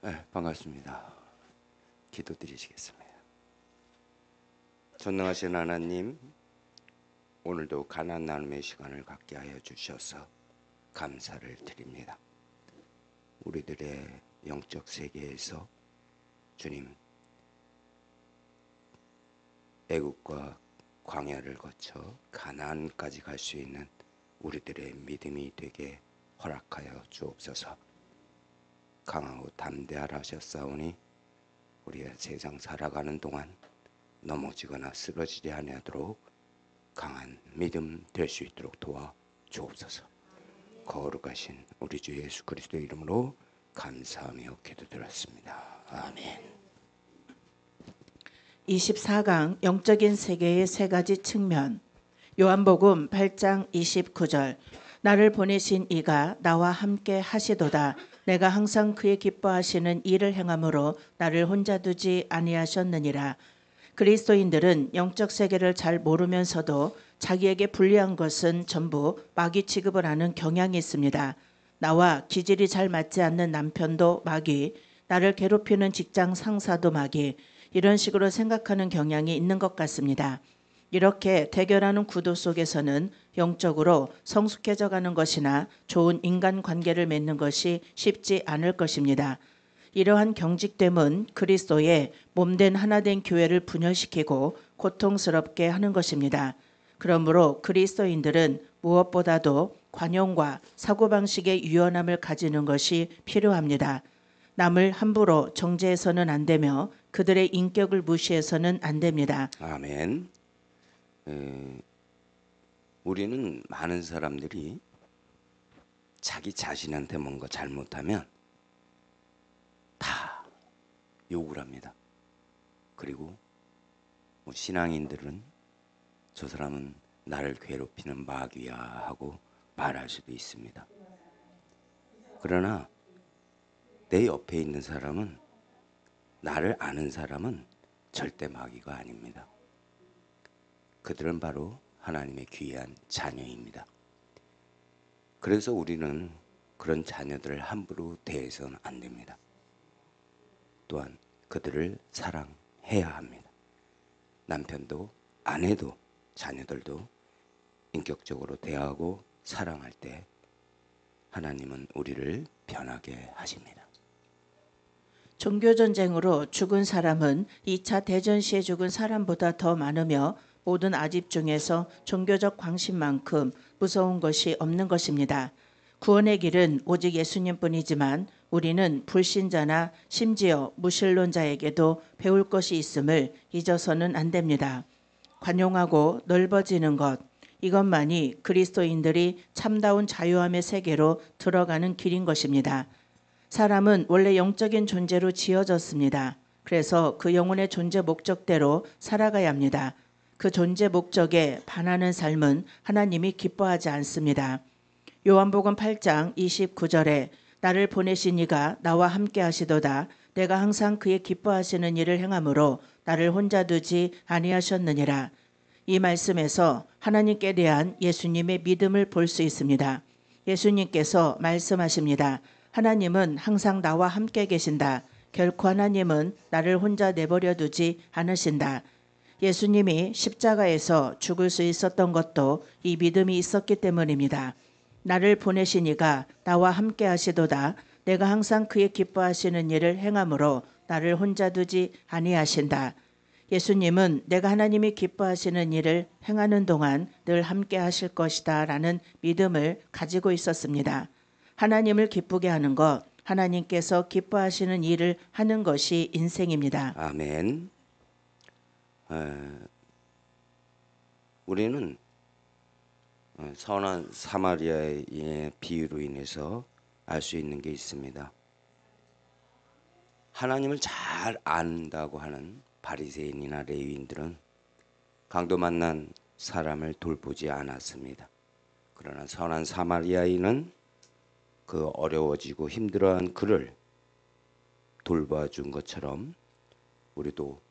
네, 반갑습니다. 기도드리시겠습니다. 전능하신 하나님, 오늘도 가난 나눔의 시간을 갖게 하여 주셔서 감사를 드립니다. 우리들의 영적 세계에서 주님, 애국과 광야를 거쳐 가나안까지 갈 수 있는 우리들의 믿음이 되게 허락하여 주옵소서. 강하고 담대하라 하셨사오니 우리가 세상 살아가는 동안 넘어지거나 쓰러지지 아니하도록 강한 믿음 될 수 있도록 도와 주옵소서. 거룩하신 우리 주 예수 그리스도 이름으로 감사하며 기도드렸습니다. 아멘. 24강 영적인 세계의 세 가지 측면. 요한복음 8장 29절. 나를 보내신 이가 나와 함께 하시도다. 내가 항상 그의 기뻐하시는 일을 행함으로 나를 혼자 두지 아니하셨느니라. 그리스도인들은 영적 세계를 잘 모르면서도 자기에게 불리한 것은 전부 마귀 취급을 하는 경향이 있습니다. 나와 기질이 잘 맞지 않는 남편도 마귀, 나를 괴롭히는 직장 상사도 마귀, 이런 식으로 생각하는 경향이 있는 것 같습니다. 이렇게 대결하는 구도 속에서는 영적으로 성숙해져 가는 것이나 좋은 인간관계를 맺는 것이 쉽지 않을 것입니다. 이러한 경직됨은 그리스도의 몸된 하나된 교회를 분열시키고 고통스럽게 하는 것입니다. 그러므로 그리스도인들은 무엇보다도 관용과 사고방식의 유연함을 가지는 것이 필요합니다. 남을 함부로 정죄해서는 안 되며 그들의 인격을 무시해서는 안 됩니다. 아멘. 우리는 많은 사람들이 자기 자신한테 뭔가 잘못하면 다 욕을 합니다. 그리고 신앙인들은 저 사람은 나를 괴롭히는 마귀야 하고 말할 수도 있습니다. 그러나 내 옆에 있는 사람은, 나를 아는 사람은 절대 마귀가 아닙니다. 그들은 바로 하나님의 귀한 자녀입니다. 그래서 우리는 그런 자녀들을 함부로 대해서는 안 됩니다. 또한 그들을 사랑해야 합니다. 남편도 아내도 자녀들도 인격적으로 대하고 사랑할 때 하나님은 우리를 변하게 하십니다. 종교전쟁으로 죽은 사람은 2차 대전 시에 죽은 사람보다 더 많으며 모든 아집 중에서 종교적 광신만큼 무서운 것이 없는 것입니다. 구원의 길은 오직 예수님뿐이지만 우리는 불신자나 심지어 무신론자에게도 배울 것이 있음을 잊어서는 안 됩니다. 관용하고 넓어지는 것, 이것만이 그리스도인들이 참다운 자유함의 세계로 들어가는 길인 것입니다. 사람은 원래 영적인 존재로 지어졌습니다. 그래서 그 영혼의 존재 목적대로 살아가야 합니다. 그 존재 목적에 반하는 삶은 하나님이 기뻐하지 않습니다. 요한복음 8장 29절에 나를 보내신 이가 나와 함께 하시도다. 내가 항상 그의 기뻐하시는 일을 행함으로 나를 혼자 두지 아니하셨느니라. 이 말씀에서 하나님께 대한 예수님의 믿음을 볼 수 있습니다. 예수님께서 말씀하십니다. 하나님은 항상 나와 함께 계신다. 결코 하나님은 나를 혼자 내버려 두지 않으신다. 예수님이 십자가에서 죽을 수 있었던 것도 이 믿음이 있었기 때문입니다. 나를 보내신 이가 나와 함께 하시도다. 내가 항상 그의 기뻐하시는 일을 행함으로 나를 혼자 두지 아니하신다. 예수님은 내가 하나님이 기뻐하시는 일을 행하는 동안 늘 함께 하실 것이다 라는 믿음을 가지고 있었습니다. 하나님을 기쁘게 하는 것, 하나님께서 기뻐하시는 일을 하는 것이 인생입니다. 아멘. 우리는 선한 사마리아의 비유로 인해서 알 수 있는 게 있습니다. 하나님을 잘 안다고 하는 바리새인이나 레위인들은 강도 만난 사람을 돌보지 않았습니다. 그러나 선한 사마리아인은 그 어려워지고 힘들어한 그를 돌봐준 것처럼 우리도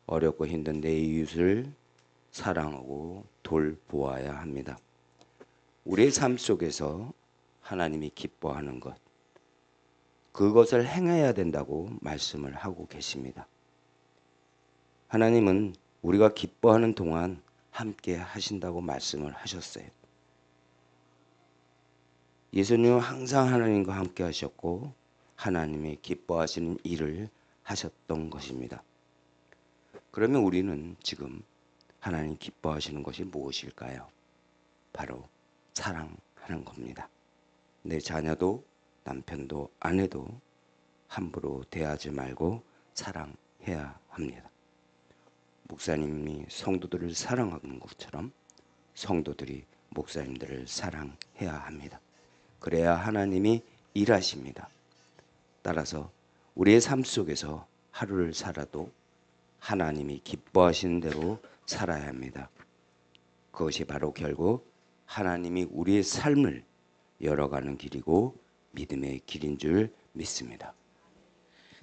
어렵고 힘든 내 이웃을 사랑하고 돌보아야 합니다. 우리의 삶 속에서 하나님이 기뻐하는 것, 그것을 행해야 된다고 말씀을 하고 계십니다. 하나님은 우리가 기뻐하는 동안 함께 하신다고 말씀을 하셨어요. 예수님은 항상 하나님과 함께 하셨고 하나님이 기뻐하시는 일을 하셨던 것입니다. 그러면 우리는 지금 하나님 기뻐하시는 것이 무엇일까요? 바로 사랑하는 겁니다. 내 자녀도 남편도 아내도 함부로 대하지 말고 사랑해야 합니다. 목사님이 성도들을 사랑하는 것처럼 성도들이 목사님들을 사랑해야 합니다. 그래야 하나님이 일하십니다. 따라서 우리의 삶 속에서 하루를 살아도 하나님이 기뻐하시는 대로 살아야 합니다. 그것이 바로 결국 하나님이 우리의 삶을 열어가는 길이고 믿음의 길인 줄 믿습니다.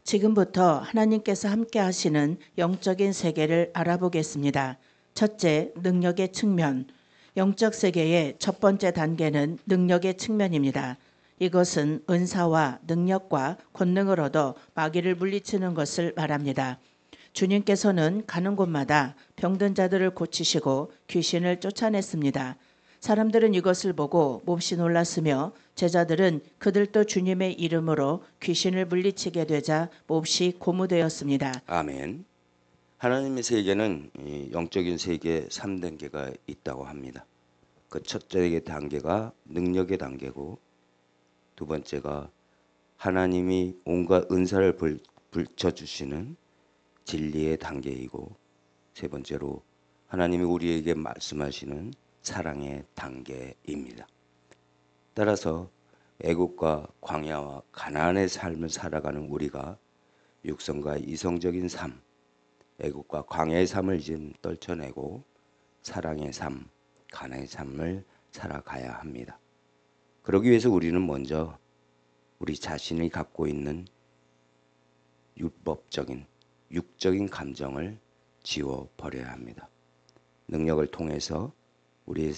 지금부터 하나님께서 함께 하시는 영적인 세계를 알아보겠습니다. 첫째, 능력의 측면. 영적 세계의 첫 번째 단계는 능력의 측면입니다. 이것은 은사와 능력과 권능을 얻어 마귀를 물리치는 것을 말합니다. 주님께서는 가는 곳마다 병든 자들을 고치시고 귀신을 쫓아냈습니다. 사람들은 이것을 보고 몹시 놀랐으며 제자들은 그들도 주님의 이름으로 귀신을 물리치게 되자 몹시 고무되었습니다. 아멘. 하나님의 세계는 이 영적인 세계에 3단계가 있다고 합니다. 그 첫째 단계가 능력의 단계고 두 번째가 하나님이 온갖 은사를 불쳐주시는 진리의 단계이고 세 번째로 하나님이 우리에게 말씀하시는 사랑의 단계입니다. 따라서 애국과 광야와 가나안의 삶을 살아가는 우리가 육성과 이성적인 삶, 애국과 광야의 삶을 이제 떨쳐내고 사랑의 삶, 가나안의 삶을 살아가야 합니다. 그러기 위해서 우리는 먼저 우리 자신이 갖고 있는 율법적인 육적인 감정을 지워버려야 합니다. 능력을 통해서 우리의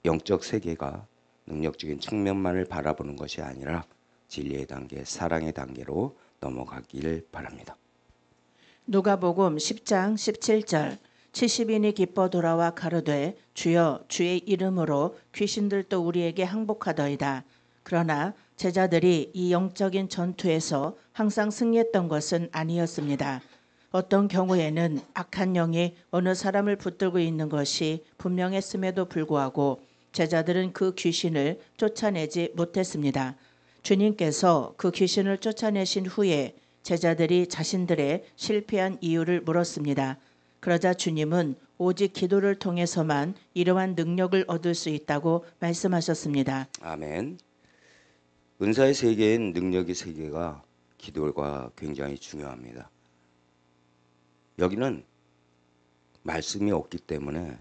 영적 세계가 능력적인 측면만을 바라보는 것이 아니라 진리의 단계, 사랑의 단계로 넘어가길 바랍니다. 누가복음 10장 17절 70인이 기뻐 돌아와 가로되 주여 주의 이름으로 귀신들도 우리에게 항복하더이다. 그러나 제자들이 이 영적인 전투에서 항상 승리했던 것은 아니었습니다. 어떤 경우에는 악한 영이 어느 사람을 붙들고 있는 것이 분명했음에도 불구하고 제자들은 그 귀신을 쫓아내지 못했습니다. 주님께서 그 귀신을 쫓아내신 후에 제자들이 자신들의 실패한 이유를 물었습니다. 그러자 주님은 오직 기도를 통해서만 이러한 능력을 얻을 수 있다고 말씀하셨습니다. 아멘. 은사의 세계인 능력의 세계가 기도가 굉장히 중요합니다. 여기는 말씀이 없기 때문에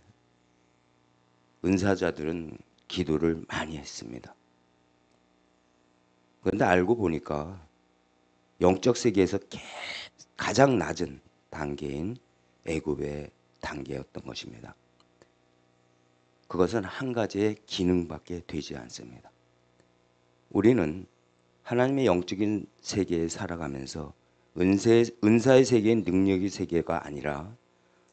은사자들은 기도를 많이 했습니다. 그런데 알고 보니까 영적 세계에서 가장 낮은 단계인 애굽의 단계였던 것입니다. 그것은 한 가지의 기능밖에 되지 않습니다. 우리는 하나님의 영적인 세계에 살아가면서 은사의 세계인 능력의 세계가 아니라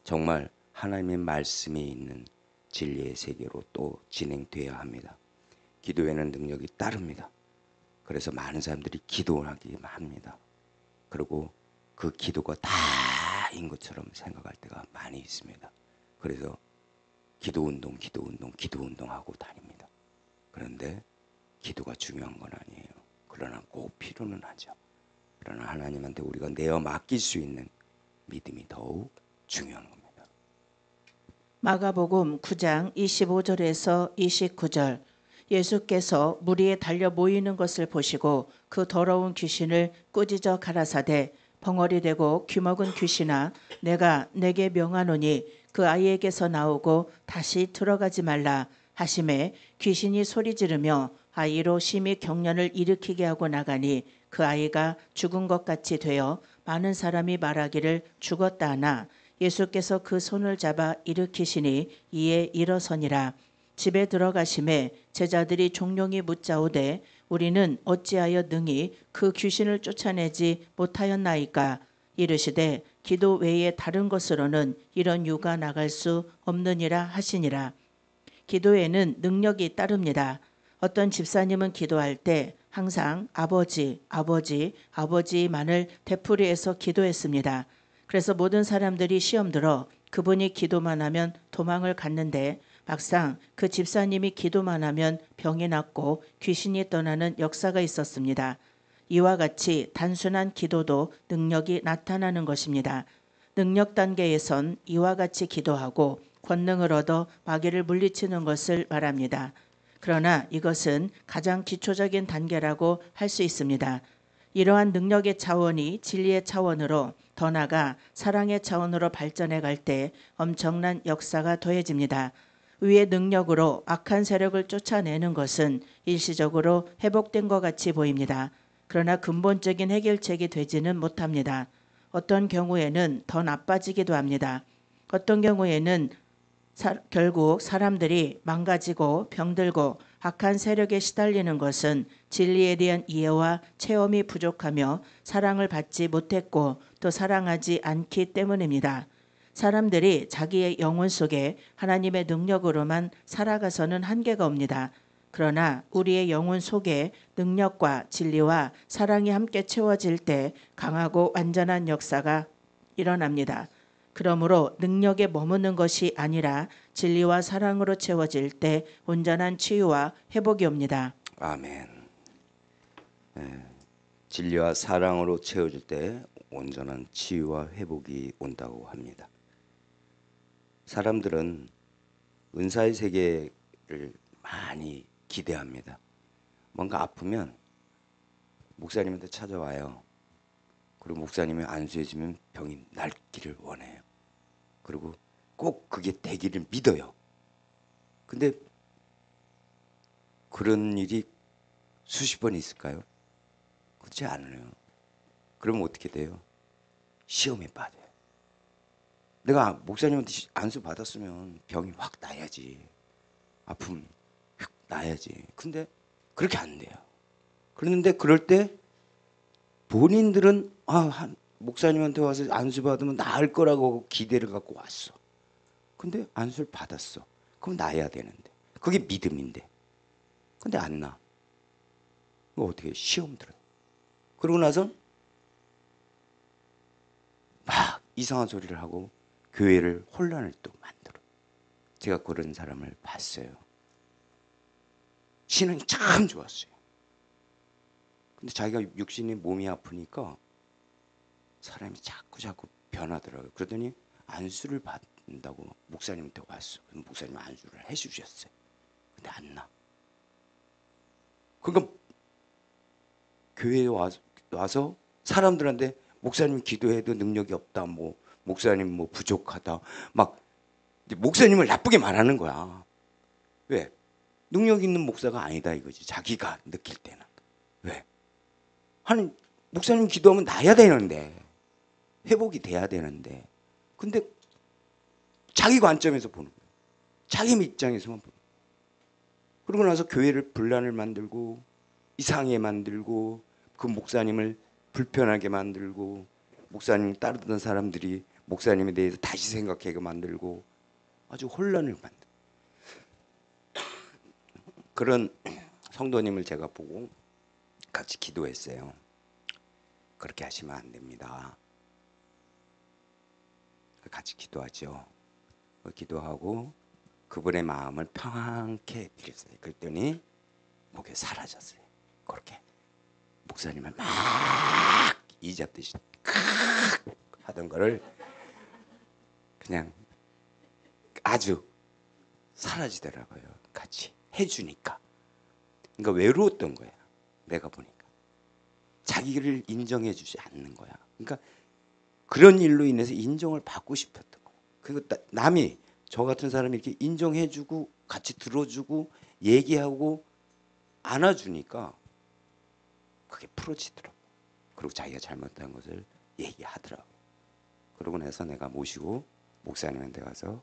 정말 하나님의 말씀이 있는 진리의 세계로 또 진행되어야 합니다. 기도에는 능력이 따릅니다. 그래서 많은 사람들이 기도하기 합니다. 그리고 그 기도가 다인 것처럼 생각할 때가 많이 있습니다. 그래서 기도운동 하고 다닙니다. 그런데 기도가 중요한 건 아니에요. 그러나 꼭 필요는 하죠. 그러나 하나님한테 우리가 내어 맡길 수 있는 믿음이 더욱 중요한 겁니다. 마가복음 9장 25절에서 29절 예수께서 무리에 달려 모이는 것을 보시고 그 더러운 귀신을 꾸짖어 가라사대 벙어리 되고 귀먹은 귀신아 내가 내게 명하노니 그 아이에게서 나오고 다시 들어가지 말라 하심에 귀신이 소리 지르며 아이로 심히 경련을 일으키게 하고 나가니 그 아이가 죽은 것 같이 되어 많은 사람이 말하기를 죽었다 하나 예수께서 그 손을 잡아 일으키시니 이에 일어서니라. 집에 들어가심에 제자들이 종용이 묻자오되 우리는 어찌하여 능히 그 귀신을 쫓아내지 못하였나이까. 이르시되 기도 외에 다른 것으로는 이런 유가 나갈 수 없느니라 하시니라. 기도에는 능력이 따릅니다. 어떤 집사님은 기도할 때 항상 아버지, 아버지, 아버지만을 되풀이해서 기도했습니다. 그래서 모든 사람들이 시험 들어 그분이 기도만 하면 도망을 갔는데 막상 그 집사님이 기도만 하면 병이 낫고 귀신이 떠나는 역사가 있었습니다. 이와 같이 단순한 기도도 능력이 나타나는 것입니다. 능력 단계에선 이와 같이 기도하고 권능을 얻어 마귀를 물리치는 것을 말합니다. 그러나 이것은 가장 기초적인 단계라고 할 수 있습니다. 이러한 능력의 차원이 진리의 차원으로 더 나아가 사랑의 차원으로 발전해 갈 때 엄청난 역사가 더해집니다. 위의 능력으로 악한 세력을 쫓아내는 것은 일시적으로 회복된 것 같이 보입니다. 그러나 근본적인 해결책이 되지는 못합니다. 어떤 경우에는 더 나빠지기도 합니다. 어떤 경우에는 결국 사람들이 망가지고 병들고 악한 세력에 시달리는 것은 진리에 대한 이해와 체험이 부족하며 사랑을 받지 못했고 또 사랑하지 않기 때문입니다. 사람들이 자기의 영혼 속에 하나님의 능력으로만 살아가서는 한계가 옵니다. 그러나 우리의 영혼 속에 능력과 진리와 사랑이 함께 채워질 때 강하고 완전한 역사가 일어납니다. 그러므로 능력에 머무는 것이 아니라 진리와 사랑으로 채워질 때 온전한 치유와 회복이 옵니다. 아멘. 진리와 사랑으로 채워질 때 온전한 치유와 회복이 온다고 합니다. 사람들은 은사의 세계를 많이 기대합니다. 뭔가 아프면 목사님한테 찾아와요. 그리고 목사님이 안수해주면 병이 낫기를 원해요. 그리고 꼭 그게 되기를 믿어요. 근데 그런 일이 수십 번 있을까요? 그렇지 않아요. 그러면 어떻게 돼요? 시험에 빠져요. 내가 목사님한테 안수 받았으면 병이 확 나야지. 아픔 확 나야지. 근데 그렇게 안 돼요. 그런데 그럴 때 본인들은 목사님한테 와서 안수 받으면 나을 거라고 기대를 갖고 왔어. 근데 안수를 받았어. 그럼 나야 되는데. 그게 믿음인데. 근데 안 나. 그거 어떻게 해? 시험 들어. 그러고 나서 막 이상한 소리를 하고 교회를 혼란을 또 만들어. 제가 그런 사람을 봤어요. 신앙이 참 좋았어요. 근데 자기가 육신이 몸이 아프니까 사람이 자꾸 변하더라고요. 그러더니 안수를 받는다고 목사님한테 왔어. 그럼 목사님이 안수를 해주셨어요. 근데 안 나. 그러니까 교회에 와서 사람들한테 목사님 기도해도 능력이 없다. 뭐 목사님 뭐 부족하다. 막 목사님을 나쁘게 말하는 거야. 왜? 능력 있는 목사가 아니다 이거지. 자기가 느낄 때는. 왜? 하는 목사님 기도하면 나야 되는데 회복이 돼야 되는데 근데 자기 관점에서 보는 거예요. 자기 입장에서만 보는 거예요. 그러고 나서 교회를 분란을 만들고 이상하게 만들고 그 목사님을 불편하게 만들고 목사님 따르던 사람들이 목사님에 대해서 다시 생각하게 만들고 아주 혼란을 만들고 그런 성도님을 제가 보고 같이 기도했어요. 그렇게 하시면 안 됩니다. 같이 기도하죠. 기도하고 그분의 마음을 평안케 드렸어요. 그랬더니 목에 사라졌어요. 그렇게 목사님을 막 이잡듯이 하던 거를 그냥 아주 사라지더라고요. 같이 해주니까. 그러니까 외로웠던 거야. 내가 보니까. 자기를 인정해 주지 않는 거야. 그러니까 그런 일로 인해서 인정을 받고 싶었던 거야. 그리고 남이 저 같은 사람이 이렇게 인정해 주고 같이 들어주고 얘기하고 안아주니까 그게 풀어지더라고. 그리고 자기가 잘못한 것을 얘기하더라고. 그러고 나서 내가 모시고 목사님한테 가서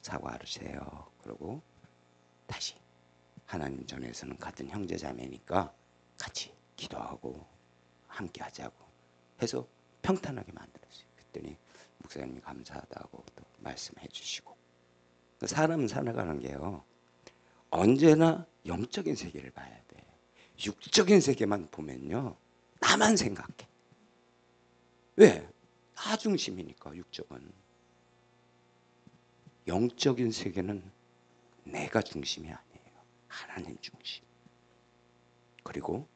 사과하세요. 그러고 다시 하나님 전에서는 같은 형제 자매니까 같이 기도하고 함께 하자고 해서 평탄하게 만들었어요. 그랬더니 목사님이 감사하다고 또 말씀해 주시고. 사람은 살아가는 게요, 언제나 영적인 세계를 봐야 돼. 육적인 세계만 보면요, 나만 생각해. 왜? 나 중심이니까. 육적은. 영적인 세계는 내가 중심이 아니에요. 하나님 중심. 그리고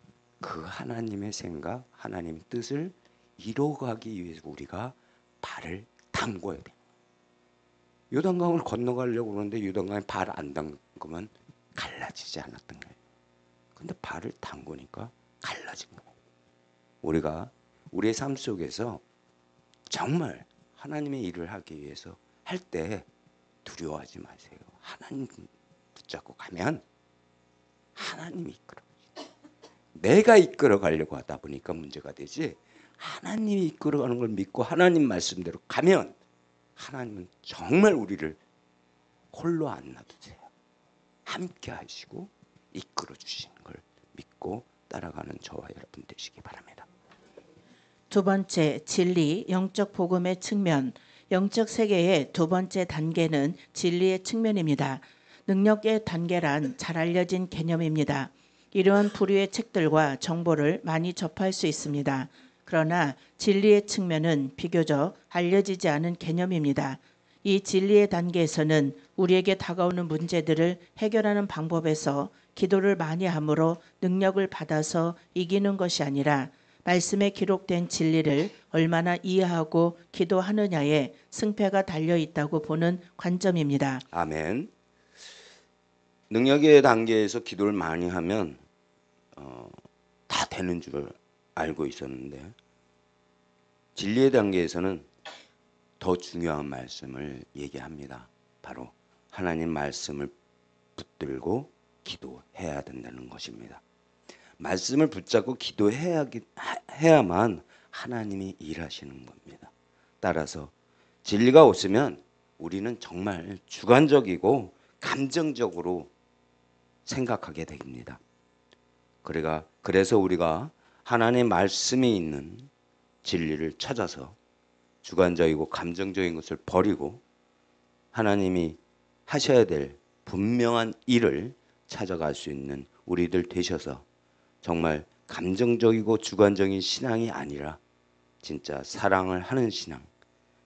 그 하나님의 생각, 하나님의 뜻을 이루어가기 위해서 우리가 발을 담궈야 돼요. 요단강을 건너가려고 그러는데 요단강에 발 안 담그면 갈라지지 않았던 거예요. 근데 발을 담그니까 갈라진 거예요. 우리가 우리의 삶 속에서 정말 하나님의 일을 하기 위해서 할 때 두려워하지 마세요. 하나님 붙잡고 가면 하나님이 이끌어. 내가 이끌어 가려고 하다 보니까 문제가 되지, 하나님이 이끌어가는 걸 믿고 하나님 말씀대로 가면 하나님은 정말 우리를 홀로 안 놔두세요. 함께 하시고 이끌어 주시는 걸 믿고 따라가는 저와 여러분 되시기 바랍니다. 두 번째, 진리, 영적 복음의 측면. 영적 세계의 두 번째 단계는 진리의 측면입니다. 능력의 단계란 잘 알려진 개념입니다. 이러한 부류의 책들과 정보를 많이 접할 수 있습니다. 그러나 진리의 측면은 비교적 알려지지 않은 개념입니다. 이 진리의 단계에서는 우리에게 다가오는 문제들을 해결하는 방법에서 기도를 많이 함으로 능력을 받아서 이기는 것이 아니라 말씀에 기록된 진리를 얼마나 이해하고 기도하느냐에 승패가 달려 있다고 보는 관점입니다. 아멘. 능력의 단계에서 기도를 많이 하면 다 되는 줄 알고 있었는데, 진리의 단계에서는 더 중요한 말씀을 얘기합니다. 바로 하나님 말씀을 붙들고 기도해야 된다는 것입니다. 말씀을 붙잡고 기도해야만 하나님이 일하시는 겁니다. 따라서 진리가 없으면 우리는 정말 주관적이고 감정적으로 생각하게 됩니다. 그래서 우리가 하나님의 말씀이 있는 진리를 찾아서 주관적이고 감정적인 것을 버리고 하나님이 하셔야 될 분명한 일을 찾아갈 수 있는 우리들 되셔서 정말 감정적이고 주관적인 신앙이 아니라 진짜 사랑을 하는 신앙,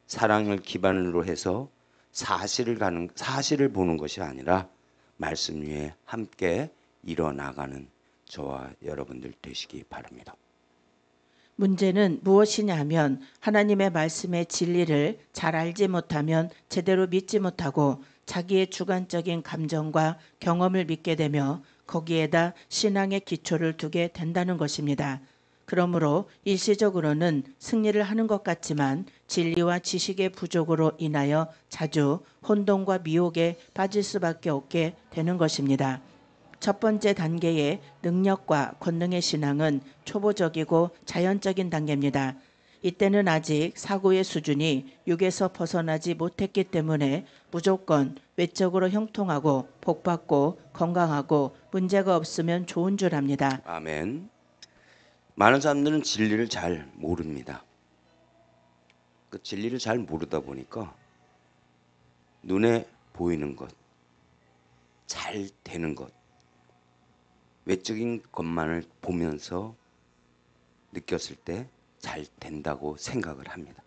사랑을 기반으로 해서 사실을 보는 것이 아니라 말씀 위에 함께 일어나가는 저와 여러분들 되시기 바랍니다. 문제는 무엇이냐 하면 하나님의 말씀의 진리를 잘 알지 못하면 제대로 믿지 못하고 자기의 주관적인 감정과 경험을 믿게 되며 거기에다 신앙의 기초를 두게 된다는 것입니다. 그러므로 일시적으로는 승리를 하는 것 같지만 진리와 지식의 부족으로 인하여 자주 혼돈과 미혹에 빠질 수밖에 없게 되는 것입니다. 첫 번째 단계의 능력과 권능의 신앙은 초보적이고 자연적인 단계입니다. 이때는 아직 사고의 수준이 육에서 벗어나지 못했기 때문에 무조건 외적으로 형통하고 복받고 건강하고 문제가 없으면 좋은 줄 압니다. 아멘. 많은 사람들은 진리를 잘 모릅니다. 그 진리를 잘 모르다 보니까 눈에 보이는 것, 잘 되는 것, 외적인 것만을 보면서 느꼈을 때 잘 된다고 생각을 합니다.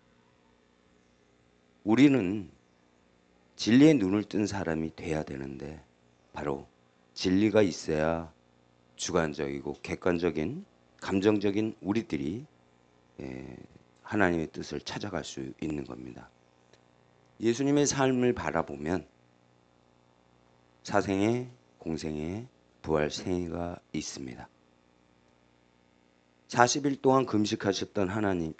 우리는 진리의 눈을 뜬 사람이 돼야 되는데 바로 진리가 있어야 주관적이고 객관적인 감정적인 우리들이 하나님의 뜻을 찾아갈 수 있는 겁니다. 예수님의 삶을 바라보면 사생애, 공생애, 부활 생애가 있습니다. 40일 동안 금식하셨던 하나님,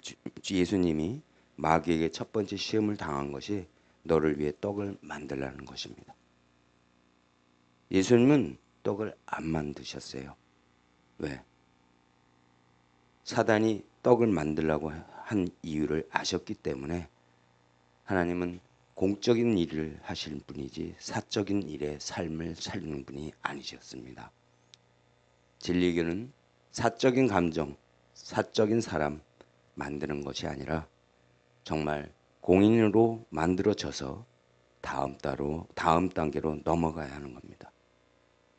예수님이 마귀에게 첫 번째 시험을 당한 것이 너를 위해 떡을 만들라는 것입니다. 예수님은 떡을 안 만드셨어요. 왜? 사단이 떡을 만들라고 한 이유를 아셨기 때문에 하나님은 공적인 일을 하시는 분이지 사적인 일에 삶을 살는 분이 아니셨습니다. 진리교는 사적인 감정, 사적인 사람 만드는 것이 아니라 정말 공인으로 만들어져서 다음 단계로 넘어가야 하는 겁니다.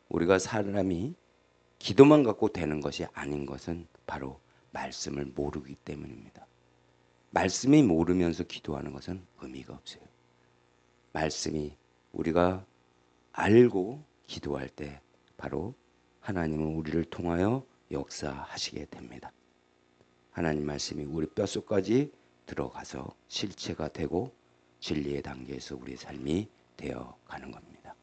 우리가 사람이 기도만 갖고 되는 것이 아닌 것은 바로 말씀을 모르기 때문입니다. 말씀이 모르면서 기도하는 것은 의미가 없어요. 말씀이 우리가 알고 기도할 때 바로 하나님은 우리를 통하여 역사하시게 됩니다. 하나님 말씀이 우리 뼛속까지 들어가서 실체가 되고 진리의 단계에서 우리의 삶이 되어 가는 겁니다.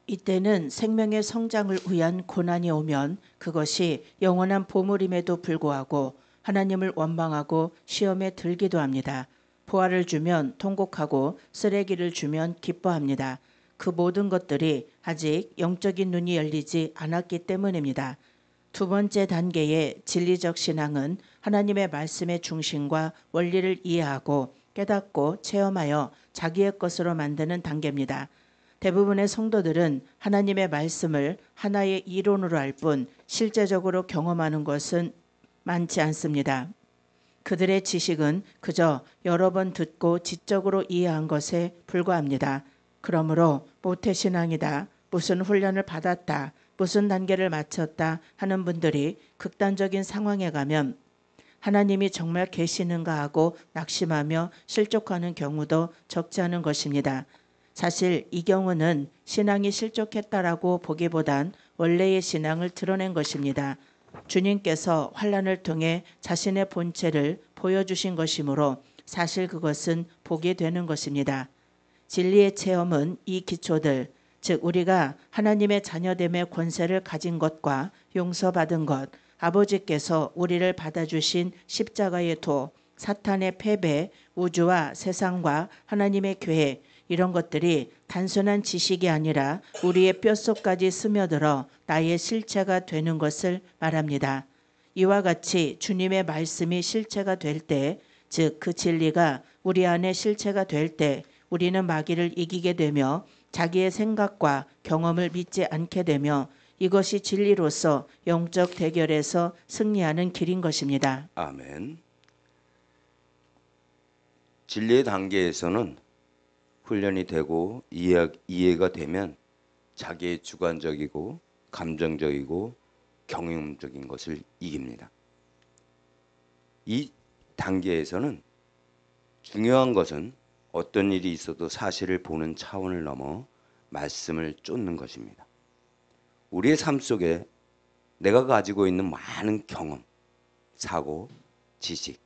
이때는 생명의 성장을 위한 고난이 오면 그것이 영원한 보물임에도 불구하고 하나님을 원망하고 시험에 들기도 합니다. 보화를 주면 통곡하고 쓰레기를 주면 기뻐합니다. 그 모든 것들이 아직 영적인 눈이 열리지 않았기 때문입니다. 두 번째 단계의 진리적 신앙은 하나님의 말씀의 중심과 원리를 이해하고 깨닫고 체험하여 자기의 것으로 만드는 단계입니다. 대부분의 성도들은 하나님의 말씀을 하나의 이론으로 알 뿐 실제적으로 경험하는 것은 많지 않습니다. 그들의 지식은 그저 여러 번 듣고 지적으로 이해한 것에 불과합니다. 그러므로 모태신앙이다, 무슨 훈련을 받았다, 무슨 단계를 마쳤다 하는 분들이 극단적인 상황에 가면 하나님이 정말 계시는가 하고 낙심하며 실족하는 경우도 적지 않은 것입니다. 사실 이 경우는 신앙이 실족했다라고 보기보단 원래의 신앙을 드러낸 것입니다. 주님께서 환난을 통해 자신의 본체를 보여주신 것이므로 사실 그것은 보게 되는 것입니다. 진리의 체험은 이 기초들, 즉 우리가 하나님의 자녀됨의 권세를 가진 것과 용서받은 것, 아버지께서 우리를 받아주신 십자가의 도, 사탄의 패배, 우주와 세상과 하나님의 계획, 이런 것들이 단순한 지식이 아니라 우리의 뼛속까지 스며들어 나의 실체가 되는 것을 말합니다. 이와 같이 주님의 말씀이 실체가 될 때, 즉 그 진리가 우리 안에 실체가 될 때 우리는 마귀를 이기게 되며 자기의 생각과 경험을 믿지 않게 되며 이것이 진리로서 영적 대결에서 승리하는 길인 것입니다. 아멘. 진리의 단계에서는 훈련이 되고 이해가 되면 자기의 주관적이고 감정적이고 경험적인 것을 이깁니다. 이 단계에서는 중요한 것은 어떤 일이 있어도 사실을 보는 차원을 넘어 말씀을 쫓는 것입니다. 우리의 삶 속에 내가 가지고 있는 많은 경험, 사고, 지식,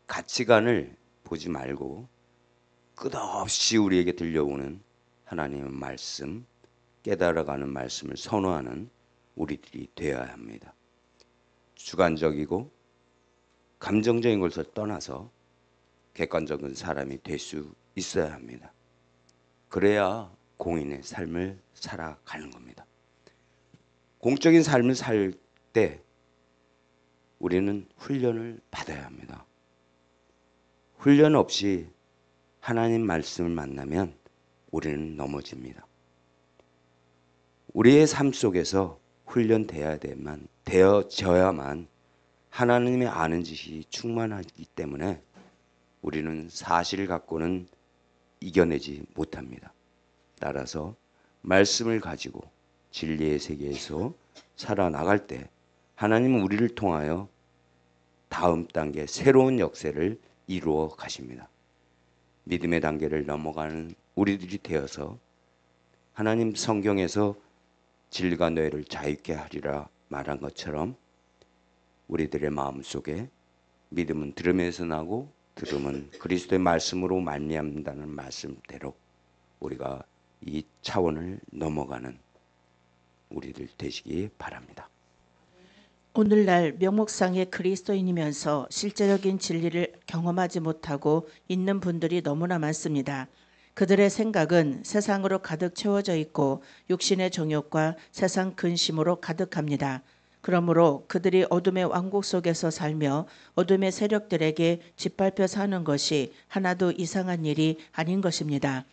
가치관을 보지 말고 끝없이 우리에게 들려오는 하나님의 말씀, 깨달아가는 말씀을 선호하는 우리들이 되어야 합니다. 주관적이고 감정적인 것을 떠나서 객관적인 사람이 될 수 있어야 합니다. 그래야 공인의 삶을 살아가는 겁니다. 공적인 삶을 살 때 우리는 훈련을 받아야 합니다. 훈련 없이 하나님 말씀을 만나면 우리는 넘어집니다. 우리의 삶 속에서 되어져야만 하나님의 아는 지식이 충만하기 때문에 우리는 사실을 갖고는 이겨내지 못합니다. 따라서 말씀을 가지고 진리의 세계에서 살아나갈 때 하나님은 우리를 통하여 다음 단계 새로운 역사를 이루어 가십니다. 믿음의 단계를 넘어가는 우리들이 되어서 하나님 성경에서 진리가 너희를 자유케 하리라 말한 것처럼 우리들의 마음속에 믿음은 들음에서 나고 들음은 그리스도의 말씀으로 말미암는다는 말씀대로 우리가 이 차원을 넘어가는 우리들 되시기 바랍니다. 오늘날 명목상의 그리스도인이면서 실제적인 진리를 경험하지 못하고 있는 분들이 너무나 많습니다. 그들의 생각은 세상으로 가득 채워져 있고 육신의 정욕과 세상 근심으로 가득합니다. 그러므로 그들이 어둠의 왕국 속에서 살며 어둠의 세력들에게 짓밟혀 사는 것이 하나도 이상한 일이 아닌 것입니다.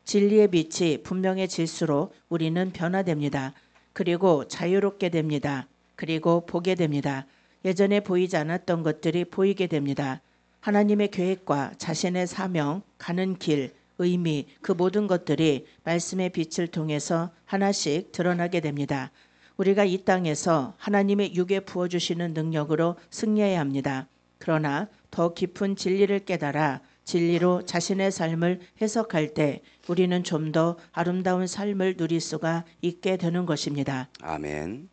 진리의 빛이 분명해질수록 우리는 변화됩니다. 그리고 자유롭게 됩니다. 그리고 보게 됩니다. 예전에 보이지 않았던 것들이 보이게 됩니다. 하나님의 계획과 자신의 사명, 가는 길, 의미, 그 모든 것들이 말씀의 빛을 통해서 하나씩 드러나게 됩니다. 우리가 이 땅에서 하나님의 육에 부어주시는 능력으로 승리해야 합니다. 그러나 더 깊은 진리를 깨달아 진리로 자신의 삶을 해석할 때 우리는 좀 더 아름다운 삶을 누릴 수가 있게 되는 것입니다. 아멘.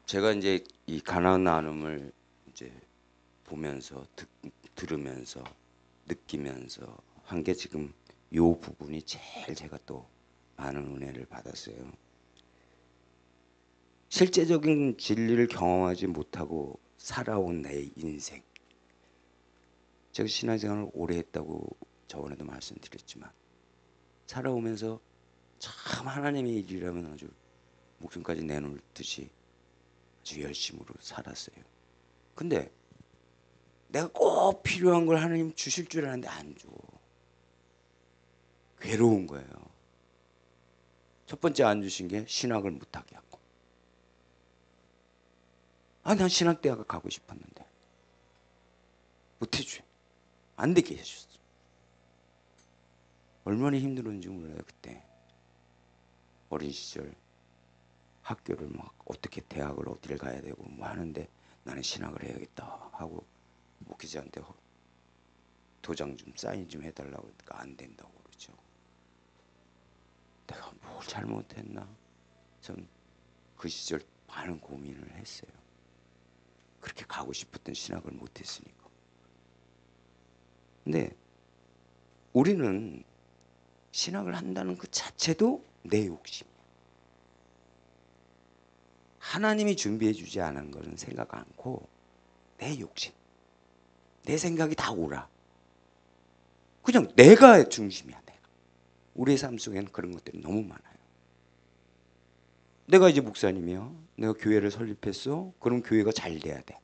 제가 이제 이 가나안 나눔을 이제 보면서 들으면서 느끼면서 한 게 지금 요 부분이 제일 제가 또 많은 은혜를 받았어요. 실제적인 진리를 경험하지 못하고 살아온 내 인생. 제가 신앙생활을 오래 했다고 저번에도 말씀드렸지만 살아오면서 참 하나님의 일이라면 아주 목숨까지 내놓을 듯이 아주 열심으로 살았어요. 근데 내가 꼭 필요한 걸 하나님 주실 줄 알았는데 안 줘. 괴로운 거예요. 첫 번째 안 주신 게 신학을 못하게 하고. 난 신학대학을 가고 싶었는데 못 해줘요. 안 되게 해줬어. 얼마나 힘들었는지 몰라요. 그때 어린 시절 학교를 막 어떻게 대학을 어디를 가야 되고 뭐 하는데 나는 신학을 해야겠다 하고 목회자한테 도장 좀 사인 좀 해달라고 하니까 안 된다고 그러죠. 내가 뭘 잘못했나? 전 그 시절 많은 고민을 했어요. 그렇게 가고 싶었던 신학을 못했으니까. 근데 우리는 신학을 한다는 그 자체도 내 욕심이야. 하나님이 준비해 주지 않은 것은 생각 않고 내 욕심, 내 생각이 다 옳아. 그냥 내가 중심이야. 내가. 우리의 삶 속에는 그런 것들이 너무 많아요. 내가 이제 목사님이야. 내가 교회를 설립했어. 그럼 교회가 잘 돼야 돼.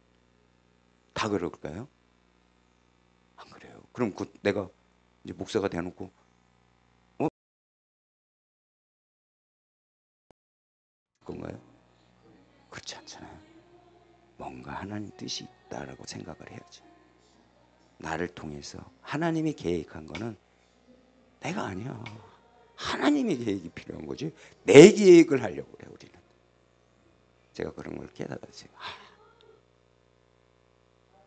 다 그럴까요? 안 그래요. 그럼 내가 이제 목사가 돼놓고 건가요? 그렇지 않잖아요. 뭔가 하나님 뜻이 있다라고 생각을 해야죠. 나를 통해서 하나님이 계획한 거는 내가 아니야. 하나님의 계획이 필요한 거지. 내 계획을 하려고 그래 우리는. 제가 그런 걸 깨달았어요.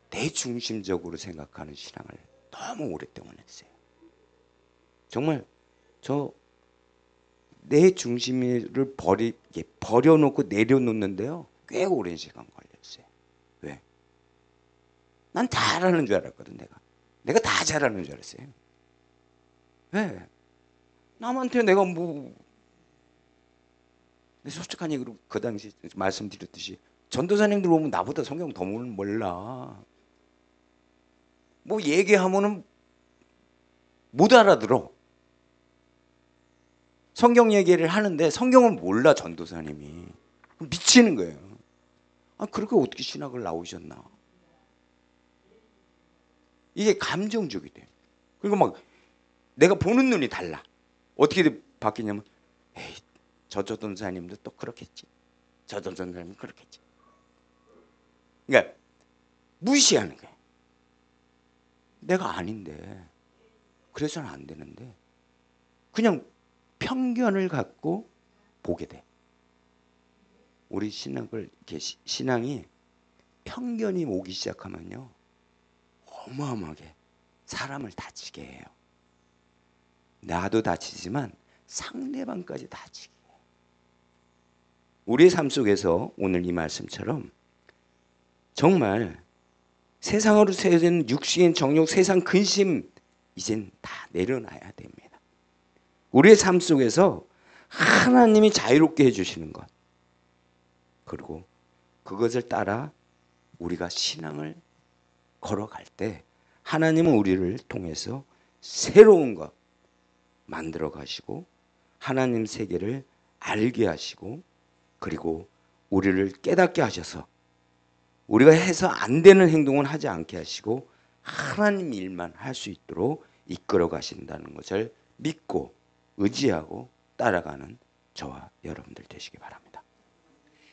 내 중심적으로 생각하는 신앙을 너무 오랫동안 했어요. 정말 내 중심을 버려놓고 내려놓는데요. 꽤 오랜 시간 걸렸어요. 왜? 난 다 알아는 줄 알았거든. 내가 다 잘하는 줄 알았어요. 왜? 남한테 내가 솔직한 얘기로 그 당시 말씀드렸듯이 전도사님들 오면 나보다 성경 더 몰라. 뭐 얘기하면은 못 알아들어. 성경 얘기를 하는데 성경을 몰라 전도사님이. 미치는 거예요. 그렇게 어떻게 신학을 나오셨나. 이게 감정적이 돼. 그리고 막 내가 보는 눈이 달라. 어떻게 바뀌냐면 에이, 저 전도사님도 또 그렇겠지. 저 전도사님도 그렇겠지. 그러니까 무시하는 거야. 내가 아닌데 그래서는 안 되는데 그냥 편견을 갖고 보게 돼. 우리 신앙이 편견이 오기 시작하면요 어마어마하게 사람을 다치게 해요. 나도 다치지만 상대방까지 다치게 해요. 우리의 삶 속에서 오늘 이 말씀처럼 정말 세상으로 세워진 육신의 정욕, 세상 근심 이젠 다 내려놔야 됩니다. 우리의 삶 속에서 하나님이 자유롭게 해주시는 것, 그리고 그것을 따라 우리가 신앙을 걸어갈 때 하나님은 우리를 통해서 새로운 것 만들어 가시고 하나님 세계를 알게 하시고 그리고 우리를 깨닫게 하셔서 우리가 해서 안 되는 행동은 하지 않게 하시고 하나님 일만 할 수 있도록 이끌어 가신다는 것을 믿고 의지하고 따라가는 저와 여러분들 되시기 바랍니다.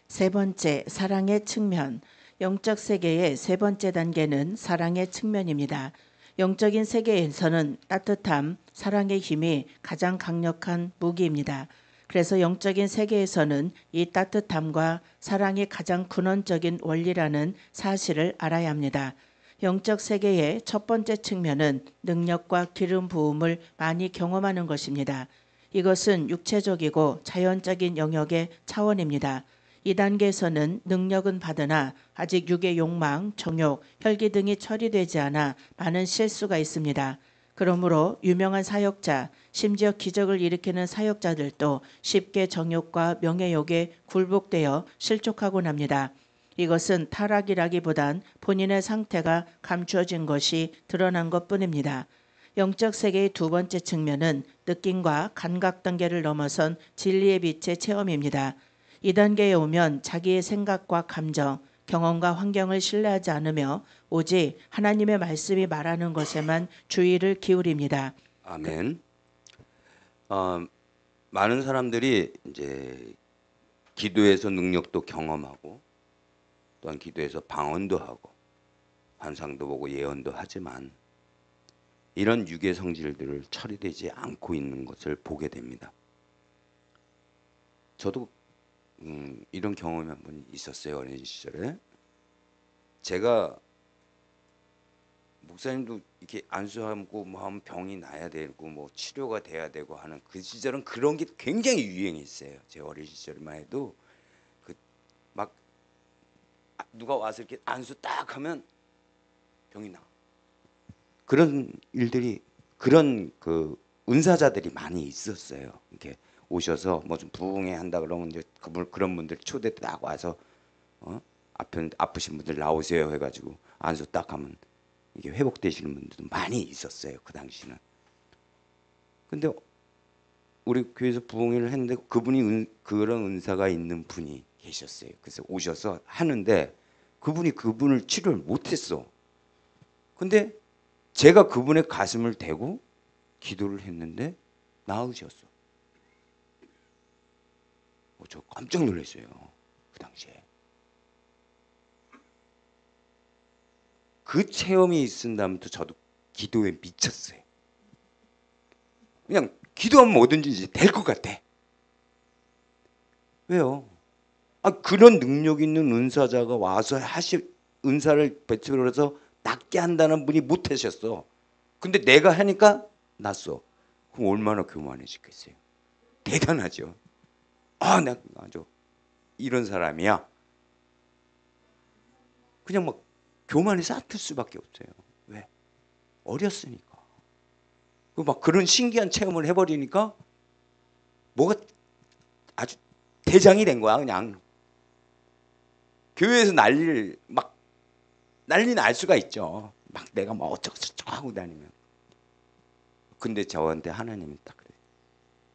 세 번째, 사랑의 측면. 영적 세계의 세 번째 단계는 사랑의 측면입니다. 영적인 세계에서는 따뜻함, 사랑의 힘이 가장 강력한 무기입니다. 그래서 영적인 세계에서는 이 따뜻함과 사랑이 가장 근원적인 원리라는 사실을 알아야 합니다. 영적 세계의 첫 번째 측면은 능력과 기름 부음을 많이 경험하는 것입니다. 이것은 육체적이고 자연적인 영역의 차원입니다. 이 단계에서는 능력은 받으나 아직 육의 욕망, 정욕, 혈기 등이 처리되지 않아 많은 실수가 있습니다. 그러므로 유명한 사역자, 심지어 기적을 일으키는 사역자들도 쉽게 정욕과 명예욕에 굴복되어 실족하곤 합니다. 이것은 타락이라기보단 본인의 상태가 감추어진 것이 드러난 것뿐입니다. 영적 세계의 두 번째 측면은 느낌과 감각 단계를 넘어선 진리의 빛의 체험입니다. 이 단계에 오면 자기의 생각과 감정, 경험과 환경을 신뢰하지 않으며 오직 하나님의 말씀이 말하는 것에만 주의를 기울입니다. 아멘. 많은 사람들이 이제 기도에서 능력도 경험하고 또한 기도에서 방언도 하고 환상도 보고 예언도 하지만 이런 육의 성질들을 처리되지 않고 있는 것을 보게 됩니다. 저도 이런 경험이 한 번 있었어요. 어린 시절에. 제가 목사님도 이렇게 안수하고 뭐 하면 병이 나야 되고 뭐 치료가 돼야 되고 하는 그 시절은 그런 게 굉장히 유행했어요. 제 어린 시절만 해도 그 막 누가 와서 이렇게 안수 딱 하면 병이 나. 그런 일들이 그런 그 은사자들이 많이 있었어요. 이렇게 오셔서 뭐 좀 부흥회 한다 그러면 이제 그런 분들 초대 딱 와서 아프신 분들 나오세요 해가지고 안수 딱 하면 이게 회복되시는 분들도 많이 있었어요. 그 당시는. 근데 우리 교회에서 부흥회를 했는데 그분이 그런 은사가 있는 분이 계셨어요. 그래서 오셔서 하는데 그분을 치료를 못했어. 근데 제가 그분의 가슴을 대고 기도를 했는데 나으셨어. 저 깜짝 놀랐어요. 그 당시에. 그 체험이 있은 다음부터 저도 기도에 미쳤어요. 그냥 기도하면 뭐든지 될 것 같아. 왜요? 그런 능력 있는 은사자가 와서 은사를 베풀어서 낫게 한다는 분이 못하셨어. 근데 내가 하니까 낫어. 그럼 얼마나 교만해지겠어요. 대단하죠. 내가 아주 이런 사람이야. 그냥 막 교만이 싹틀 수밖에 없어요. 왜? 어렸으니까. 막 그런 신기한 체험을 해버리니까 뭐가 아주 대장이 된 거야. 그냥 교회에서 난리 날 수가 있죠. 막 내가 뭐 어쩌고저쩌고 하고 다니면. 근데 저한테 하나님이 딱 그래.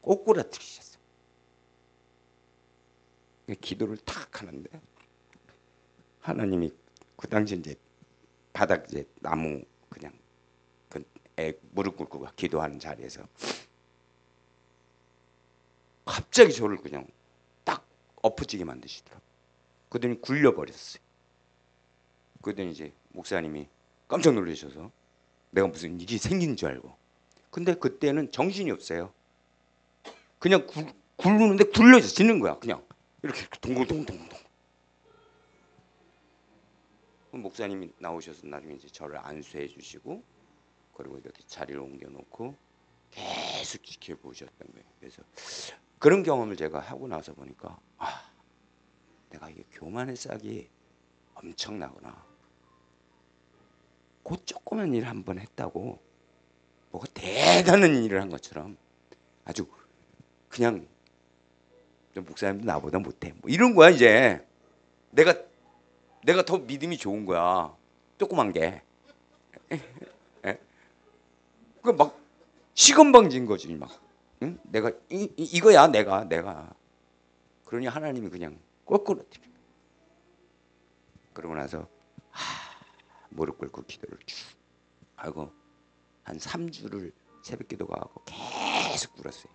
꼬꾸라뜨리셨어. 기도를 탁 하는데 하나님이 그 당시 이제 바닥 이제 나무 그냥 무릎 꿇고 기도하는 자리에서 갑자기 저를 그냥 딱 엎어지게 만드시더라고. 그러더니 굴려버렸어요. 그러더니 이제 목사님이 깜짝 놀라셔서 내가 무슨 일이 생긴 줄 알고. 근데 그때는 정신이 없어요. 그냥 굴르는데 굴려지는 거야. 그냥 이렇게 동글동글동글. 목사님이 나오셔서 나중에 이제 저를 안수해 주시고 그리고 이렇게 자리를 옮겨놓고 계속 지켜보셨던 거예요. 그래서 그런 경험을 제가 하고 나서 보니까 내가 이게 교만의 싹이 엄청나구나. 그 조그만 일 한 번 했다고 뭐가 대단한 일을 한 것처럼 아주 그냥 목사님도 나보다 못해. 뭐 이런 거야 이제. 내가 더 믿음이 좋은 거야. 조그만 게. 그 막 시건방진 거지 막. 응? 내가 이거야 내가. 그러니 하나님이 그냥 거꾸로. 그러고 나서 무릎 꿇고 기도를 쭉 하고 한 3주를 새벽 기도가 하고 계속 꿇었어요.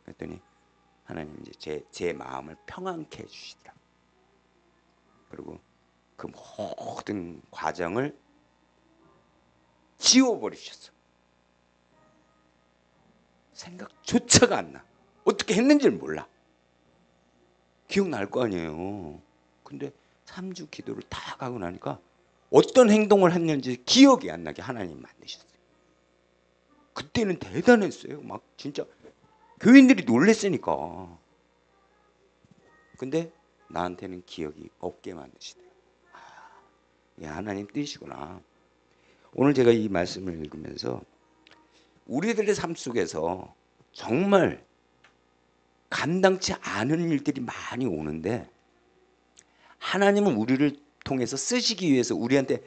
그랬더니 하나님 이제 제 마음을 평안케 해주시더라. 그리고 그 모든 과정을 지워버리셨어. 생각조차가 안 나. 어떻게 했는지를 몰라. 기억날 거 아니에요. 근데 3주 기도를 다 하고 나니까 어떤 행동을 했는지 기억이 안 나게 하나님 만드셨어요. 그때는 대단했어요. 막 진짜 교인들이 놀랬으니까. 근데 나한테는 기억이 없게 만드시대요. 이 하나님 뜻이구나. 오늘 제가 이 말씀을 읽으면서 우리들의 삶 속에서 정말 감당치 않은 일들이 많이 오는데 하나님은 우리를 통해서 쓰시기 위해서 우리한테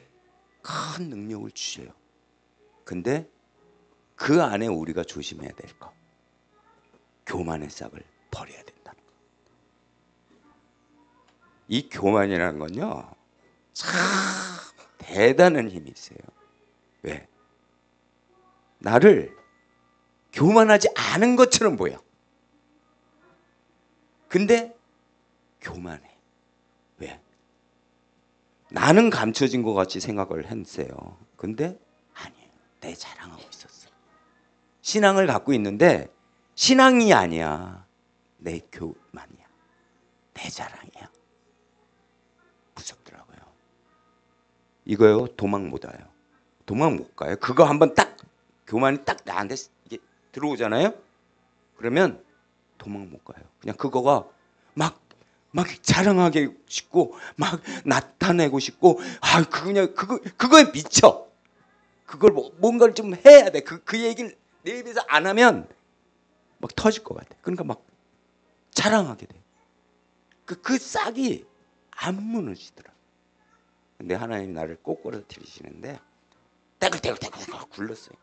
큰 능력을 주셔요. 근데 그 안에 우리가 조심해야 될 거, 교만의 싹을 버려야 된다는 거. 이 교만이라는 건요 참 대단한 힘이 있어요. 왜? 나를 교만하지 않은 것처럼 보여. 근데 교만해. 왜? 나는 감춰진 것 같이 생각을 했어요. 근데 아니에요. 내 자랑하고 있었어. 신앙을 갖고 있는데 신앙이 아니야. 내 교만이야. 내 자랑이야. 무섭더라고요. 이거요 도망 못 와요. 도망 못 가요. 그거 한번 딱 교만이 딱 나한테 이게 들어오잖아요. 그러면 도망 못 가요. 그냥 그거가 막 자랑하고 싶고 막 나타내고 싶고 그냥 그거에 미쳐. 그걸 뭔가를 좀 해야 돼. 그 얘기를 내 입에서 안 하면 막 터질 것 같아. 그러니까 막 자랑하게 돼. 그 싹이 안 무너지더라. 근데 하나님이 나를 꼬꾸라서 들이시는데 떼굴떼굴 굴렀어요.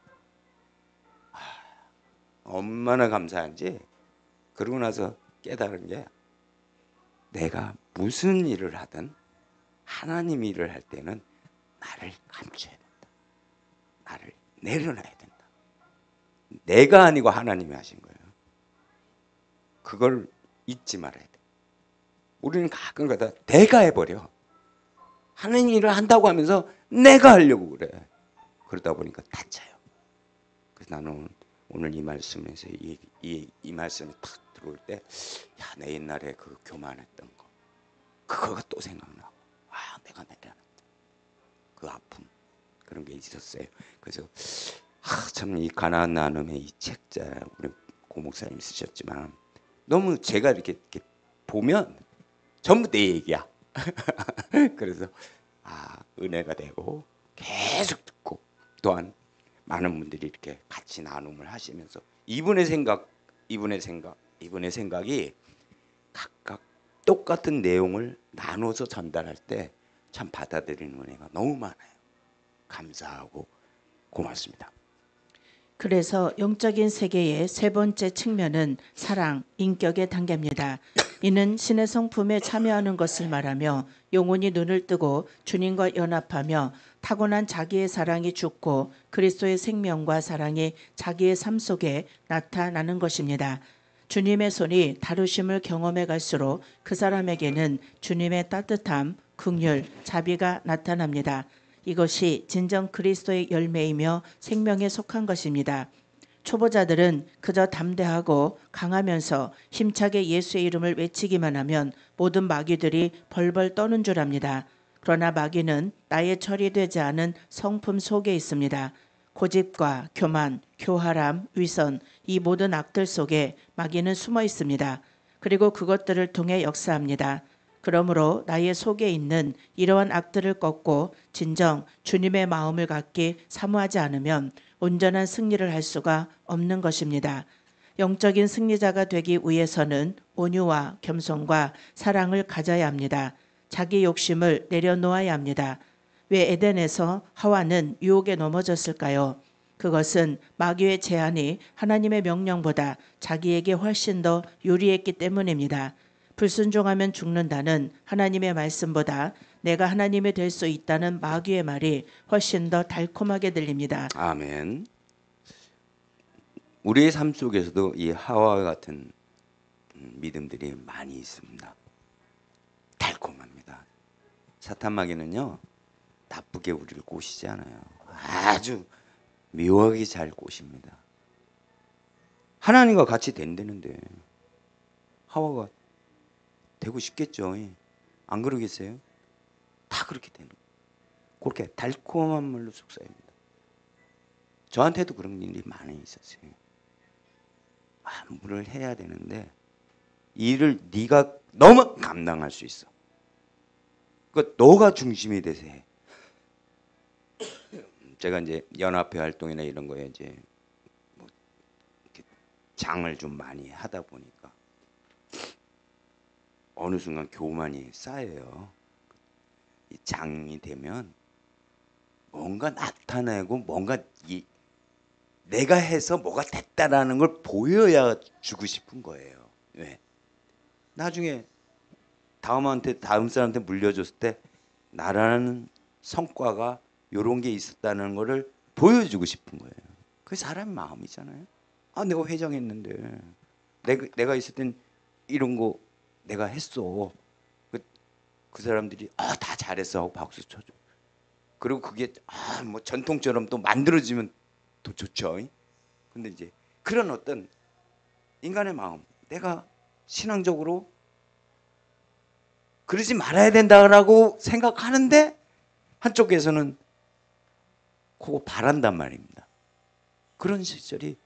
얼마나 감사한지. 그러고 나서 깨달은 게 내가 무슨 일을 하든 하나님 일을 할 때는 나를 감춰야 된다. 나를 내려놔야 된다. 내가 아니고 하나님이 하신 거예요. 그걸 잊지 말아야 돼. 우리는 가끔 가다 내가 해버려. 하나님 일을 한다고 하면서 내가 하려고 그래. 그러다 보니까 다쳐요. 그래서 나는 오늘 이 말씀에서 이 말씀이 탁 들어올 때, 야, 내 옛날에 그 교만했던 거, 그거가 또 생각나고, 내가 내려놨다. 그 아픔, 그런 게 있었어요. 그래서 참 이 가나안 나눔의 이 책자 우리 고 목사님 쓰셨지만 너무 제가 이렇게 보면 전부 내 얘기야. 그래서 은혜가 되고 계속 듣고 또한 많은 분들이 이렇게 같이 나눔을 하시면서 이분의 생각이 각각 똑같은 내용을 나눠서 전달할 때 참 받아들이는 은혜가 너무 많아요. 감사하고 고맙습니다. 그래서 영적인 세계의 세 번째 측면은 사랑, 인격의 단계입니다. 이는 신의 성품에 참여하는 것을 말하며 영혼이 눈을 뜨고 주님과 연합하며 타고난 자기의 사랑이 죽고 그리스도의 생명과 사랑이 자기의 삶 속에 나타나는 것입니다. 주님의 손이 다루심을 경험해 갈수록 그 사람에게는 주님의 따뜻함, 긍휼, 자비가 나타납니다. 이것이 진정 그리스도의 열매이며 생명에 속한 것입니다. 초보자들은 그저 담대하고 강하면서 힘차게 예수의 이름을 외치기만 하면 모든 마귀들이 벌벌 떠는 줄 압니다. 그러나 마귀는 나의 처리되지 않은 성품 속에 있습니다. 고집과 교만, 교활함, 위선, 이 모든 악들 속에 마귀는 숨어 있습니다. 그리고 그것들을 통해 역사합니다. 그러므로 나의 속에 있는 이러한 악들을 꺾고 진정 주님의 마음을 갖기 사모하지 않으면 온전한 승리를 할 수가 없는 것입니다. 영적인 승리자가 되기 위해서는 온유와 겸손과 사랑을 가져야 합니다. 자기 욕심을 내려놓아야 합니다. 왜 에덴에서 하와는 유혹에 넘어졌을까요? 그것은 마귀의 제안이 하나님의 명령보다 자기에게 훨씬 더 유리했기 때문입니다. 불순종하면 죽는다는 하나님의 말씀보다 내가 하나님이 될 수 있다는 마귀의 말이 훨씬 더 달콤하게 들립니다. 아멘. 우리의 삶 속에서도 이 하와와 같은 믿음들이 많이 있습니다. 달콤합니다. 사탄 마귀는요, 나쁘게 우리를 꼬시지 않아요. 아주 묘하게 잘 꼬십니다. 하나님과 같이 된다는데 하와가 되고 싶겠죠. 안 그러겠어요? 다 그렇게 되는 거예요. 그렇게 달콤한 말로 속삭입니다. 저한테도 그런 일이 많이 있었어요. 안무를 해야 되는데 이 일을 네가 너무 감당할 수 있어. 그러니까 너가 중심이 돼서 해. 제가 이제 연합회 활동이나 이런 거에 이제 뭐 이렇게 장을 좀 많이 하다 보니까 어느 순간 교만이 쌓여요. 이 장이 되면 뭔가 나타내고 뭔가 내가 해서 뭐가 됐다라는 걸 보여야 주고 싶은 거예요. 왜? 나중에 다음 사람한테 물려줬을 때 나라는 성과가 이런 게 있었다는 거를 보여주고 싶은 거예요. 그게 사람 마음이잖아요. 아, 내가 회장했는데 내가 있을 땐 이런 거 내가 했어. 그 사람들이 다 잘했어 하고 박수 쳐줘. 그리고 그게 뭐 전통처럼 또 만들어지면 더 좋죠. 근데 이제 그런 어떤 인간의 마음, 내가 신앙적으로 그러지 말아야 된다라고 생각하는데 한쪽에서는 그거 바란단 말입니다. 그런 시절이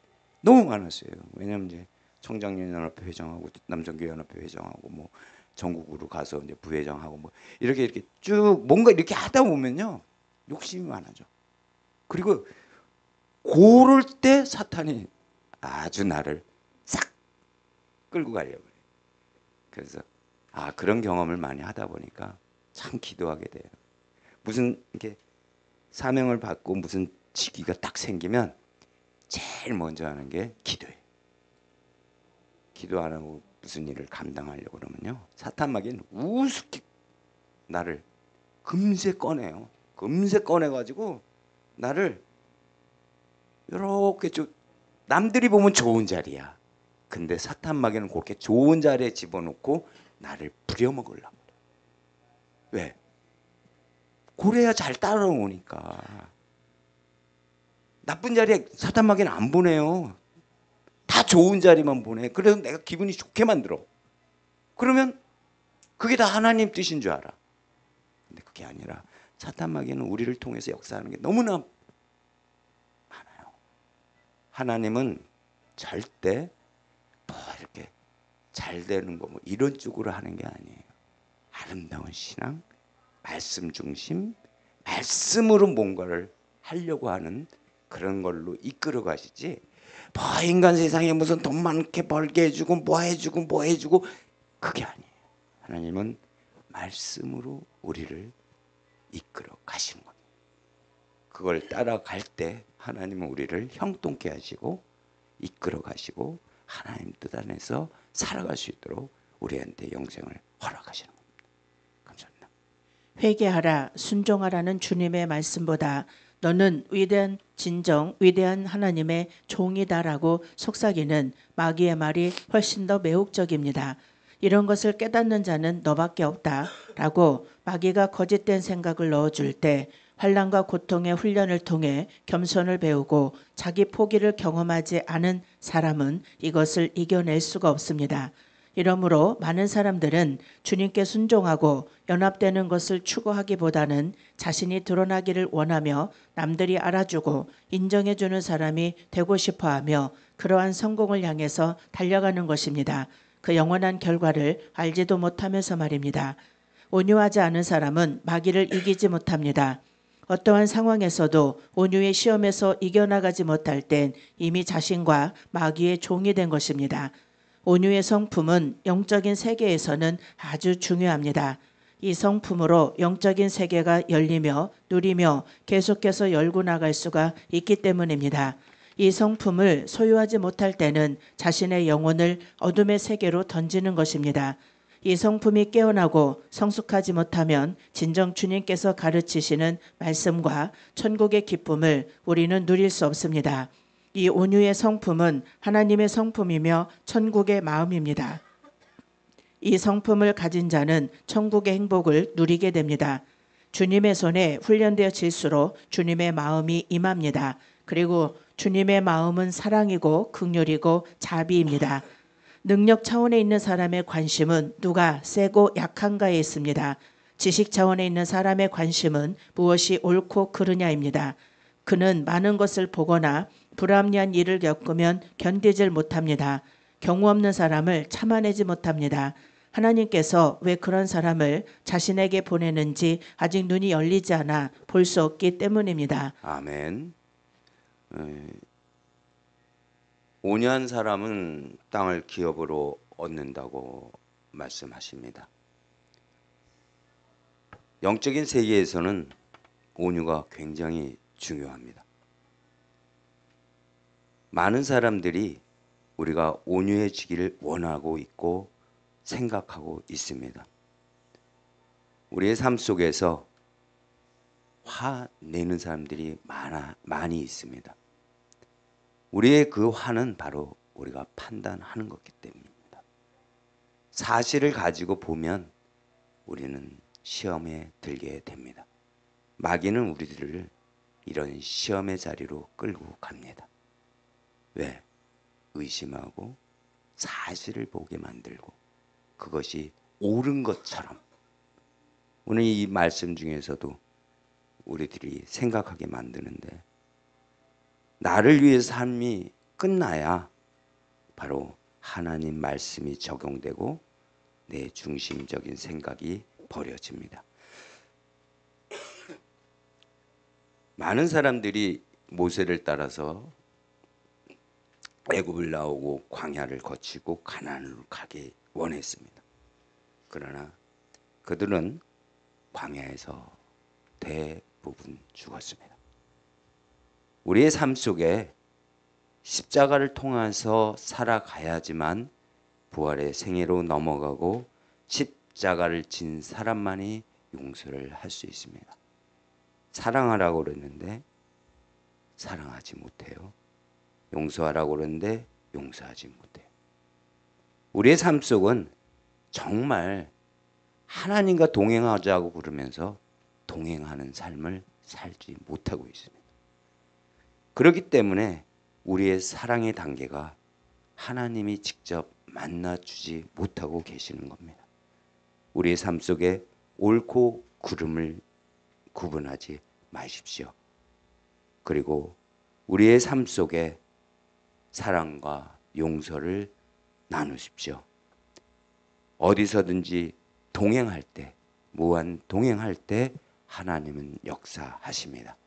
너무 많았어요. 왜냐하면 이제 청장년연합회 회장하고 남성교연합회 회장하고 뭐 전국으로 가서 이제 부회장하고 뭐 이렇게 쭉 뭔가 이렇게 하다 보면요 욕심이 많아져. 그리고 고럴 때 사탄이 아주 나를 싹 끌고 가려고 해요. 그래서 그런 경험을 많이 하다 보니까 참 기도하게 돼요. 무슨 이렇게 사명을 받고 무슨 직위가 딱 생기면 제일 먼저 하는 게 기도예요. 기도 안 하고 무슨 일을 감당하려고 그러면요 사탄 마귀는 우습게 나를 금세 꺼내요. 금세 꺼내가지고 나를 이렇게 좀 남들이 보면 좋은 자리야. 근데 사탄 마귀는 그렇게 좋은 자리에 집어넣고 나를 부려먹으려고. 왜? 그래야 잘 따라오니까. 나쁜 자리에 사탄 마귀는 안 보내요. 다 좋은 자리만 보내. 그래서 내가 기분이 좋게 만들어. 그러면 그게 다 하나님 뜻인 줄 알아. 근데 그게 아니라 사탄 마귀는 우리를 통해서 역사하는 게 너무나 많아요. 하나님은 절대 뭐 이렇게 잘 되는 거 뭐 이런 쪽으로 하는 게 아니에요. 아름다운 신앙, 말씀 중심, 말씀으로 뭔가를 하려고 하는 그런 걸로 이끌어 가시지. 뭐 인간 세상에 무슨 돈 많게 벌게 해주고 뭐 해주고 그게 아니에요. 하나님은 말씀으로 우리를 이끌어 가시는 겁니다. 그걸 따라갈 때 하나님은 우리를 형통케 하시고 이끌어 가시고 하나님 뜻 안에서 살아갈 수 있도록 우리한테 영생을 허락하시는 겁니다. 감사합니다. 회개하라 순종하라는 주님의 말씀보다 너는 위대한 하나님의 종이다라고 속삭이는 마귀의 말이 훨씬 더 매혹적입니다. 이런 것을 깨닫는 자는 너밖에 없다라고 마귀가 거짓된 생각을 넣어줄 때 환난과 고통의 훈련을 통해 겸손을 배우고 자기 포기를 경험하지 않은 사람은 이것을 이겨낼 수가 없습니다. 이러므로 많은 사람들은 주님께 순종하고 연합되는 것을 추구하기보다는 자신이 드러나기를 원하며 남들이 알아주고 인정해주는 사람이 되고 싶어하며 그러한 성공을 향해서 달려가는 것입니다. 그 영원한 결과를 알지도 못하면서 말입니다. 온유하지 않은 사람은 마귀를 이기지 못합니다. 어떠한 상황에서도 온유의 시험에서 이겨나가지 못할 땐 이미 자신과 마귀의 종이 된 것입니다. 온유의 성품은 영적인 세계에서는 아주 중요합니다. 이 성품으로 영적인 세계가 열리며 누리며 계속해서 열고 나갈 수가 있기 때문입니다. 이 성품을 소유하지 못할 때는 자신의 영혼을 어둠의 세계로 던지는 것입니다. 이 성품이 깨어나고 성숙하지 못하면 진정 주님께서 가르치시는 말씀과 천국의 기쁨을 우리는 누릴 수 없습니다. 이 온유의 성품은 하나님의 성품이며 천국의 마음입니다. 이 성품을 가진 자는 천국의 행복을 누리게 됩니다. 주님의 손에 훈련되어질수록 주님의 마음이 임합니다. 그리고 주님의 마음은 사랑이고 긍휼이고 자비입니다. 능력 차원에 있는 사람의 관심은 누가 세고 약한가에 있습니다. 지식 차원에 있는 사람의 관심은 무엇이 옳고 그르냐입니다. 그는 많은 것을 보거나 불합리한 일을 겪으면 견디질 못합니다. 경우 없는 사람을 참아내지 못합니다. 하나님께서 왜 그런 사람을 자신에게 보내는지 아직 눈이 열리지 않아 볼 수 없기 때문입니다. 아멘. 온유한 사람은 땅을 기업으로 얻는다고 말씀하십니다. 영적인 세계에서는 온유가 굉장히 중요합니다. 많은 사람들이 우리가 온유해지기를 원하고 있고 생각하고 있습니다. 우리의 삶 속에서 화내는 사람들이 많이 있습니다. 우리의 그 화는 바로 우리가 판단하는 것이기 때문입니다. 사실을 가지고 보면 우리는 시험에 들게 됩니다. 마귀는 우리들을 이런 시험의 자리로 끌고 갑니다. 왜? 의심하고 사실을 보게 만들고 그것이 옳은 것처럼. 오늘 이 말씀 중에서도 우리들이 생각하게 만드는데, 나를 위해 삶이 끝나야 바로 하나님 말씀이 적용되고 내 중심적인 생각이 버려집니다. 많은 사람들이 모세를 따라서 애굽을 나오고 광야를 거치고 가나안으로 가기 원했습니다. 그러나 그들은 광야에서 대부분 죽었습니다. 우리의 삶 속에 십자가를 통해서 살아가야지만 부활의 생애로 넘어가고 십자가를 진 사람만이 용서를 할 수 있습니다. 사랑하라고 그랬는데 사랑하지 못해요. 용서하라고 그러는데 용서하지 못해요. 우리의 삶 속은 정말 하나님과 동행하자고 그러면서 동행하는 삶을 살지 못하고 있습니다. 그렇기 때문에 우리의 사랑의 단계가 하나님이 직접 만나주지 못하고 계시는 겁니다. 우리의 삶 속에 옳고 그름을 구분하지 마십시오. 그리고 우리의 삶 속에 사랑과 용서를 나누십시오. 어디서든지 동행할 때, 무한 동행할 때 하나님은 역사하십니다.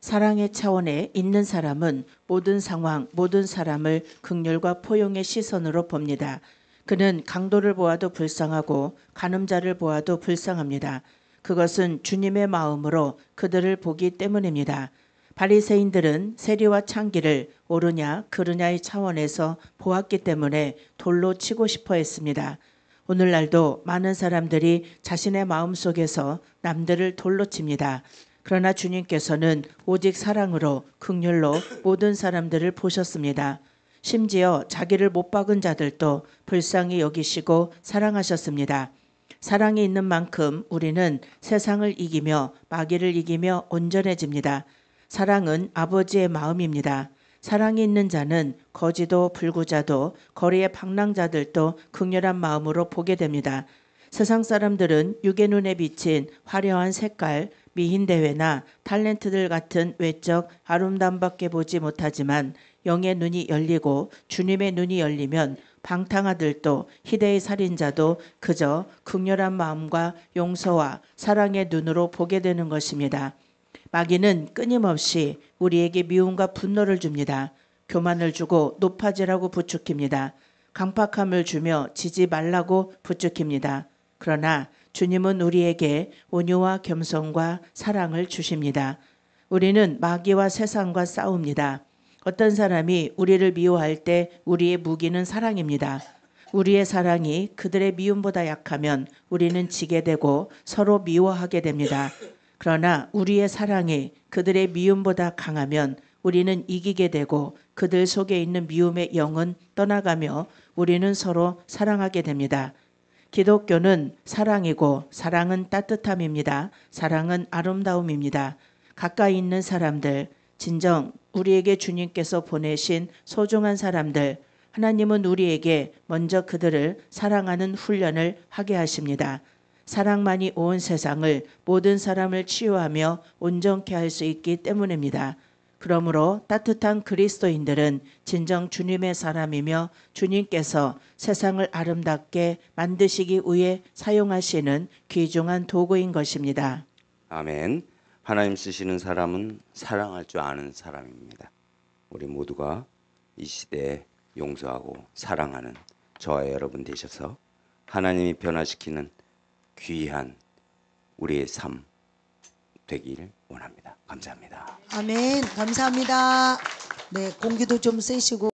사랑의 차원에 있는 사람은 모든 상황, 모든 사람을 긍휼과 포용의 시선으로 봅니다. 그는 강도를 보아도 불쌍하고 간음자를 보아도 불쌍합니다. 그것은 주님의 마음으로 그들을 보기 때문입니다. 바리새인들은 세리와 창기를 옳으냐 그르냐의 차원에서 보았기 때문에 돌로 치고 싶어 했습니다. 오늘날도 많은 사람들이 자신의 마음속에서 남들을 돌로 칩니다. 그러나 주님께서는 오직 사랑으로 긍휼로 모든 사람들을 보셨습니다. 심지어 자기를 못 박은 자들도 불쌍히 여기시고 사랑하셨습니다. 사랑이 있는 만큼 우리는 세상을 이기며 마귀를 이기며 온전해집니다. 사랑은 아버지의 마음입니다. 사랑이 있는 자는 거지도 불구자도 거리의 방랑자들도 극렬한 마음으로 보게 됩니다. 세상 사람들은 육의 눈에 비친 화려한 색깔, 미인대회나 탤런트들 같은 외적 아름다움밖에 보지 못하지만 영의 눈이 열리고 주님의 눈이 열리면 방탕아들도 희대의 살인자도 그저 극렬한 마음과 용서와 사랑의 눈으로 보게 되는 것입니다. 마귀는 끊임없이 우리에게 미움과 분노를 줍니다. 교만을 주고 높아지라고 부추깁니다. 강팍함을 주며 지지 말라고 부추깁니다. 그러나 주님은 우리에게 온유와 겸손과 사랑을 주십니다. 우리는 마귀와 세상과 싸웁니다. 어떤 사람이 우리를 미워할 때 우리의 무기는 사랑입니다. 우리의 사랑이 그들의 미움보다 약하면 우리는 지게 되고 서로 미워하게 됩니다. 그러나 우리의 사랑이 그들의 미움보다 강하면 우리는 이기게 되고 그들 속에 있는 미움의 영은 떠나가며 우리는 서로 사랑하게 됩니다. 기독교는 사랑이고 사랑은 따뜻함입니다. 사랑은 아름다움입니다. 가까이 있는 사람들, 진정 우리에게 주님께서 보내신 소중한 사람들, 하나님은 우리에게 먼저 그들을 사랑하는 훈련을 하게 하십니다. 사랑만이 온 세상을 모든 사람을 치유하며 온전케 할 수 있기 때문입니다. 그러므로 따뜻한 그리스도인들은 진정 주님의 사람이며 주님께서 세상을 아름답게 만드시기 위해 사용하시는 귀중한 도구인 것입니다. 아멘. 하나님 쓰시는 사람은 사랑할 줄 아는 사람입니다. 우리 모두가 이 시대에 용서하고 사랑하는 저와 여러분 되셔서 하나님이 변화시키는 귀한 우리의 삶 되길 원합니다. 감사합니다. 아멘. 감사합니다. 네, 공기도 좀 쐬시고.